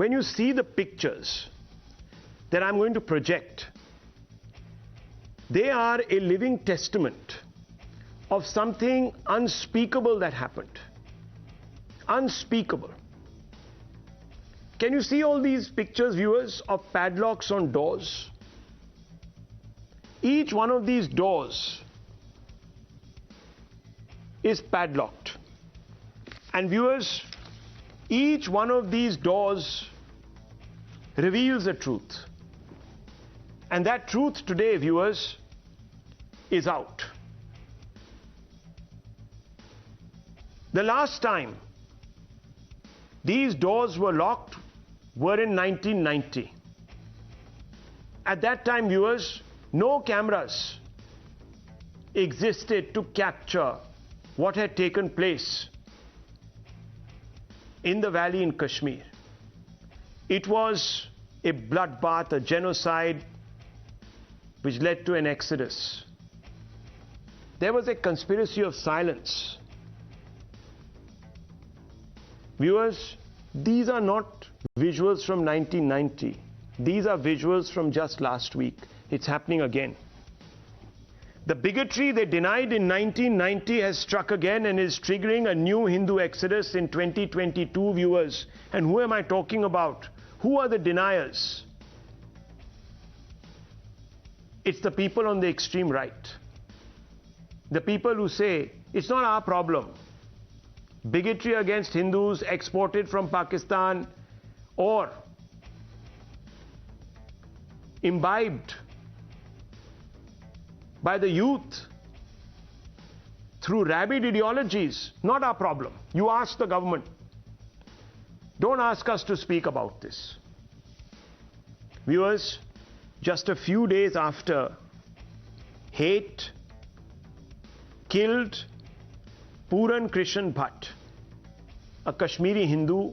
when you see the pictures that I'm going to project, they are a living testament of something unspeakable that happened. Unspeakable. Can you see all these pictures, viewers, of padlocks on doors? Each one of these doors is padlocked. And viewers, each one of these doors reveals a truth. And that truth today, viewers, is out. The last time these doors were locked were in 1990. At that time, viewers, no cameras existed to capture what had taken place in the valley in Kashmir. It was a bloodbath, a genocide, which led to an exodus. There was a conspiracy of silence. Viewers, these are not visuals from 1990. These are visuals from just last week. It's happening again. The bigotry they denied in 1990 has struck again and is triggering a new Hindu exodus in 2022, viewers. And who am I talking about? Who are the deniers? It's the people on the extreme right. The people who say, it's not our problem. Bigotry against Hindus exported from Pakistan or imbibed by the youth through rabid ideologies, not our problem. You ask the government. Don't ask us to speak about this. Viewers, just a few days after hate killed Pooran Krishan Bhat, a Kashmiri Hindu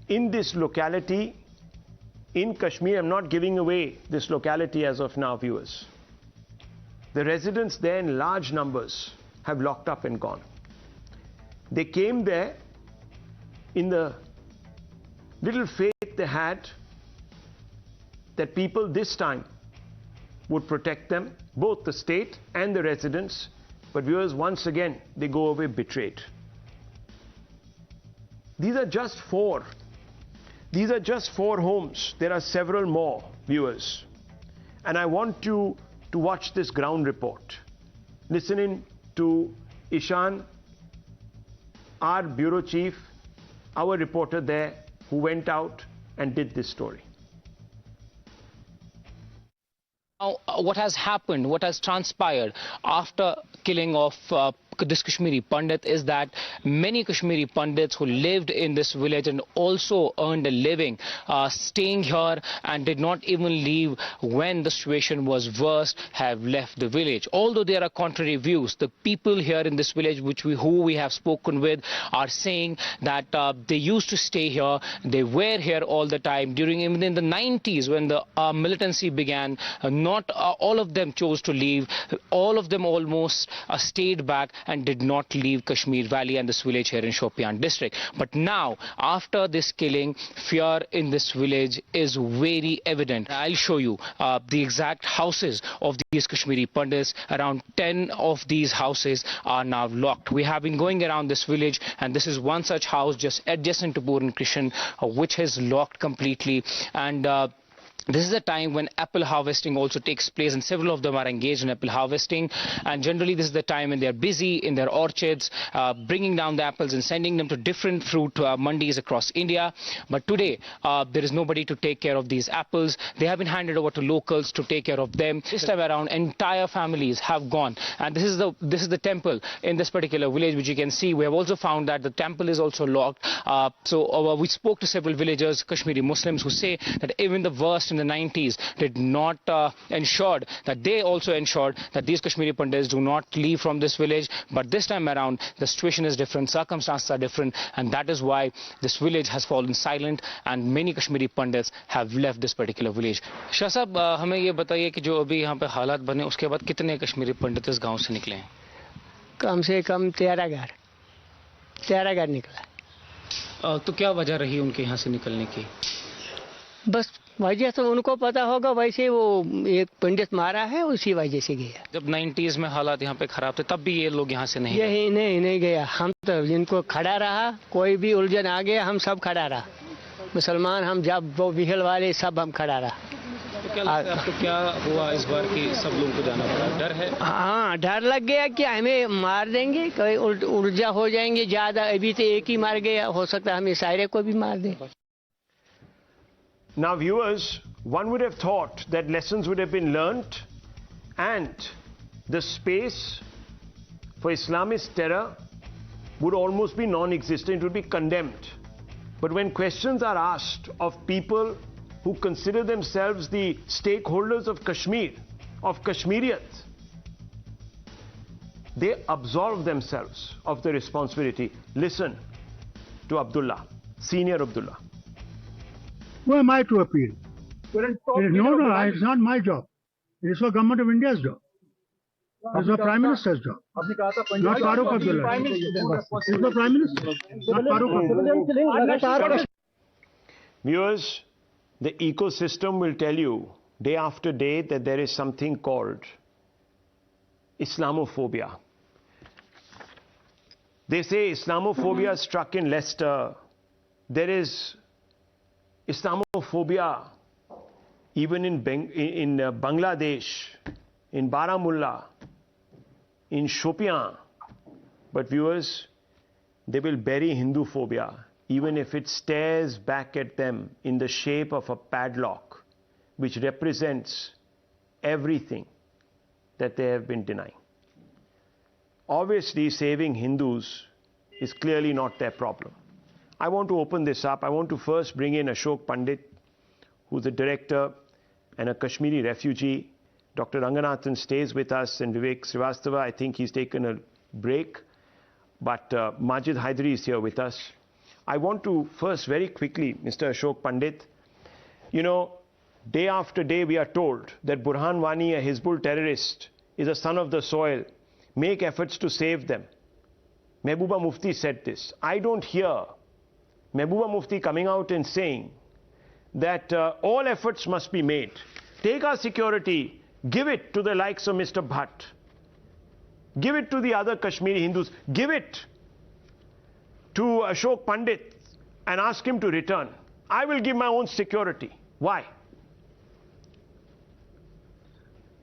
in this locality in Kashmir. I'm not giving away this locality as of now, viewers. The residents there in large numbers have locked up and gone. They came there in the little faith they had that people this time would protect them, both the state and the residents. But viewers, once again, they go away betrayed. These are just four. These are just 4 homes. There are several more, viewers. And I want you to watch this ground report. Listening to Ishan, our bureau chief, our reporter there, who went out and did this story. Now, what has happened, what has transpired after killing of this Kashmiri Pandit is that many Kashmiri Pandits who lived in this village and also earned a living staying here and did not even leave when the situation was worst have left the village. Although there are contrary views, the people here in this village who we have spoken with are saying that they used to stay here, they were here all the time. During even in the 90s when the militancy began, not all of them chose to leave. All of them almost stayed back and did not leave Kashmir Valley and this village here in Shopian district. But now, after this killing, fear in this village is very evident. I'll show you the exact houses of these Kashmiri Pandits. Around 10 of these houses are now locked. We have been going around this village, and this is one such house just adjacent to Pooran Krishan, which is locked completely. And this is a time when apple harvesting also takes place, and several of them are engaged in apple harvesting. And generally this is the time when they are busy in their orchards, bringing down the apples and sending them to different fruit mandis across India. But today there is nobody to take care of these apples. They have been handed over to locals to take care of them. This time around, entire families have gone. And this is the temple in this particular village, which you can see. We have also found that the temple is also locked. We spoke to several villagers, Kashmiri Muslims, who say that even the worst in the 90s did not ensured that they also ensured that these Kashmiri Pandits do not leave from this village. But this time around the situation is different, circumstances are different, and that is why this village has fallen silent and many Kashmiri Pandits have left this particular village. Shah Sahab, हमें ये बताइए कि जो अभी यहाँ पे हालात बने उसके बाद कितने कश्मीरी पंडित इस गांव से निकले हैं? कम से कम 13 घर निकला। तो क्या वजह रही उनके यहाँ से निकलने की? बस वजह तो उनको पता होगा, वैसे वो एक पंडित मारा है उसी वजह से गया। जब 90s में हालात यहाँ पे खराब थे तब भी ये लोग यहाँ से नहीं यही नहीं गया। हम तो जिनको खड़ा रहा, कोई भी उलझन आ गया हम सब खड़ा रहा, मुसलमान हम जब वो बिहल वाले सब हम खड़ा रहा। तो क्या लगता है आपको क्या हुआ इस बार कि सब लोगों को जाना पड़ा? डर है? हाँ, डर लग गया कि हमें मार देंगे, कोई उलझा हो जाएंगे ज्यादा। अभी तो एक ही मार गया, हो सकता है हमें सारे को भी मार दे। Now viewers, one would have thought that lessons would have been learnt and the space for Islamist terror would almost be non-existent, it would be condemned. But when questions are asked of people who consider themselves the stakeholders of Kashmir, of Kashmiriyat, they absolve themselves of the responsibility. Listen to Abdullah, senior Abdullah. Who am I to appeal? No, it's not my job. It is for Government of India's job. It is the Prime Minister's job. Not Farooq Abdullah. It is the Prime Minister, not Farooq Abdullah. Viewers, the ecosystem will tell you day after day that there is something called Islamophobia. They say Islamophobia struck in Leicester. There is Islamophobia even in Bangladesh, in Baramulla, in Shopian. But viewers, they will bury Hindu phobia even if it stares back at them in the shape of a padlock which represents everything that they have been denying. Obviously, saving Hindus is clearly not their problem. I want to open this up. I want to first bring in Ashoke Pandit, who's a director and a Kashmiri refugee. Dr. Ranganathan stays with us, and Vivek Srivastava, I think he's taken a break. But Majid Haidari is here with us. I want to first, very quickly, Mr. Ashoke Pandit, you know, day after day we are told that Burhan Wani, a Hizbul terrorist, is a son of the soil. Make efforts to save them. Mehbooba Mufti said this. I don't hear Mehbooba Mufti coming out and saying that all efforts must be made. Take our security, give it to the likes of Mr. Bhat. Give it to the other Kashmiri Hindus. Give it to Ashoke Pandit and ask him to return. I will give my own security. Why?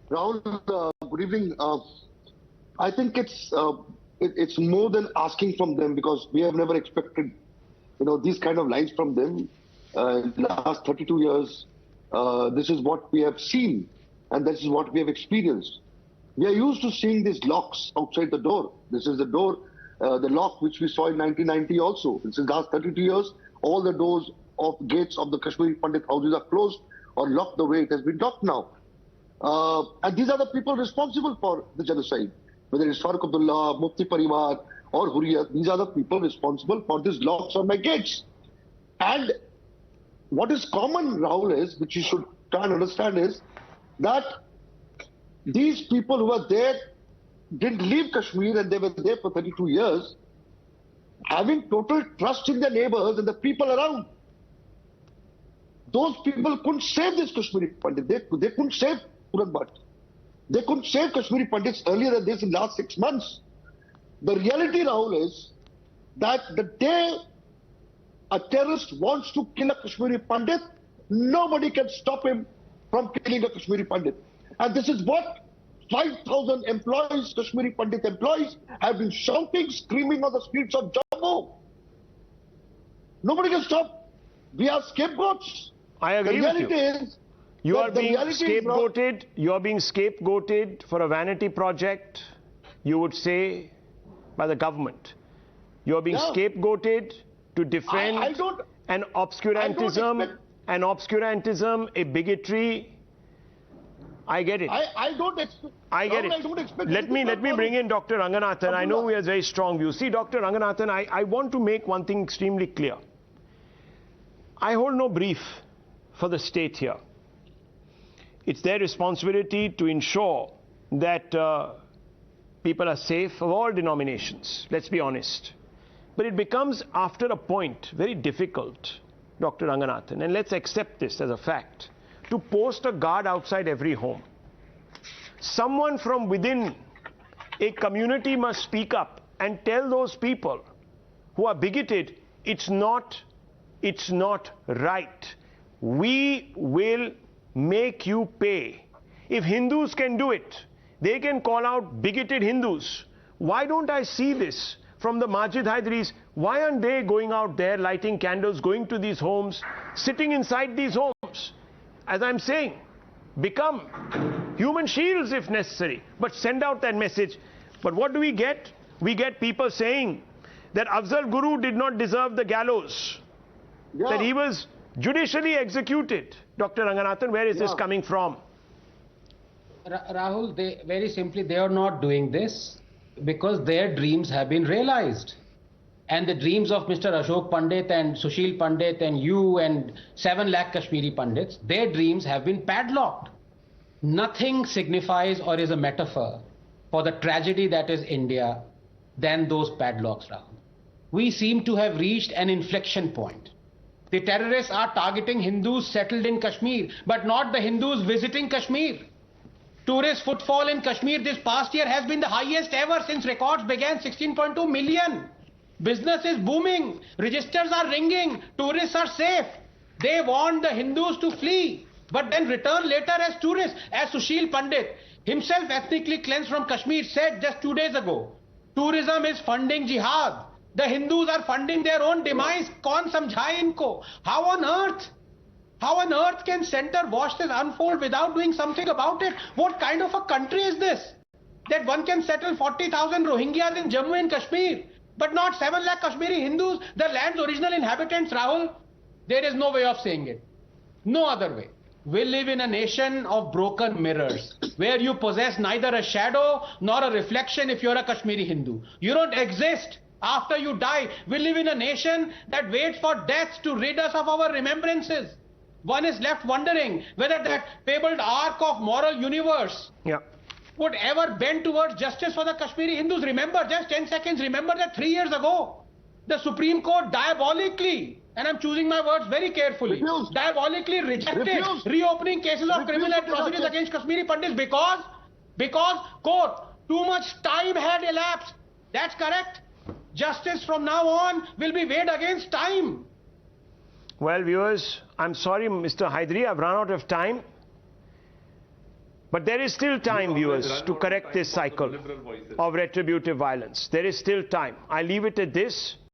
Rahul, good evening. I think it's more than asking from them, because we have never expected, these kind of lines from them. In the last 32 years, this is what we have seen, and this is what we have experienced. We are used to seeing these locks outside the door. This is the door, the lock which we saw in 1990 also. Since the last 32 years, all the doors of gates of the Kashmiri Pandit houses are closed or locked the way it has been locked now. And these are the people responsible for the genocide. Whether it's Farooq Abdullah, Mufti Parivar or Hurriyat, these are the people responsible for these locks on my gates. And what is common, Rahul, is, which you should try and understand, is that these people who were there didn't leave Kashmir, and they were there for 32 years, having total trust in their neighbors and the people around. Those people couldn't save this Kashmiri Pandit. They couldn't save Pooran Bhat. They couldn't save Kashmiri Pandits earlier than this in the last 6 months. The reality, Rahul, is that the day a terrorist wants to kill a Kashmiri Pandit, nobody can stop him from killing a Kashmiri Pandit. And this is what 5,000 employees, Kashmiri Pandit employees, have been shouting, screaming on the streets of Jammu. Nobody can stop. We are scapegoats. I agree with you. The reality is, you are being scapegoated. You are being scapegoated for a vanity project, you would say, by the government. You are being scapegoated to defend an obscurantism, a bigotry. I get it. I don't expect. I get it. I don't expect. Let me bring in Dr. Ranganathan. I know we have very strong views. See, Dr. Ranganathan, I want to make one thing extremely clear. I hold no brief for the state here. It's their responsibility to ensure that people are safe of all denominations. Let's be honest. But it becomes, after a point, very difficult, Dr. Ranganathan, and let's accept this as a fact, to post a guard outside every home. Someone from within a community must speak up and tell those people who are bigoted, it's not right. We will make you pay. If Hindus can do it, they can call out bigoted Hindus. Why don't I see this from the Majid Haidaris? Why aren't they going out there, lighting candles, going to these homes, sitting inside these homes? As I'm saying, become human shields if necessary, but send out that message. But what do we get? We get people saying that Afzal Guru did not deserve the gallows, that he was judicially executed. Dr. Ranganathan, where is this coming from? Rahul, very simply, they are not doing this because their dreams have been realized. And the dreams of Mr. Ashoke Pandit and Sushil Pandit and you and 7 lakh Kashmiri Pandits, their dreams have been padlocked. Nothing signifies or is a metaphor for the tragedy that is India than those padlocks, Rahul. We seem to have reached an inflection point. The terrorists are targeting Hindus settled in Kashmir, but not the Hindus visiting Kashmir. Tourist footfall in Kashmir this past year has been the highest ever since records began, 16.2 million. Business is booming, registers are ringing, tourists are safe. They want the Hindus to flee, but then return later as tourists. As Sushil Pandit, himself ethnically cleansed from Kashmir, said just 2 days ago, tourism is funding jihad. The Hindus are funding their own demise. Kaun samjhaye inko? How on earth can center watch this unfold without doing something about it? What kind of a country is this? That one can settle 40,000 Rohingyas in Jammu and Kashmir, but not 7 lakh Kashmiri Hindus, the land's original inhabitants, Rahul? There is no way of saying it. No other way. We live in a nation of broken mirrors, where you possess neither a shadow nor a reflection if you're a Kashmiri Hindu. You don't exist after you die. We live in a nation that waits for death to rid us of our remembrances. One is left wondering whether that fabled arc of moral universe would ever bend towards justice for the Kashmiri Hindus. Remember, just 10 seconds, remember that 3 years ago, the Supreme Court diabolically, and I'm choosing my words very carefully, diabolically rejected reopening cases of criminal atrocities against Kashmiri Pandits because, quote, too much time had elapsed. That's correct. Justice from now on will be weighed against time. Well, viewers, I'm sorry, Mr. Haidari, I've run out of time. But there is still time, viewers, to correct this cycle of retributive violence. There is still time. I leave it at this.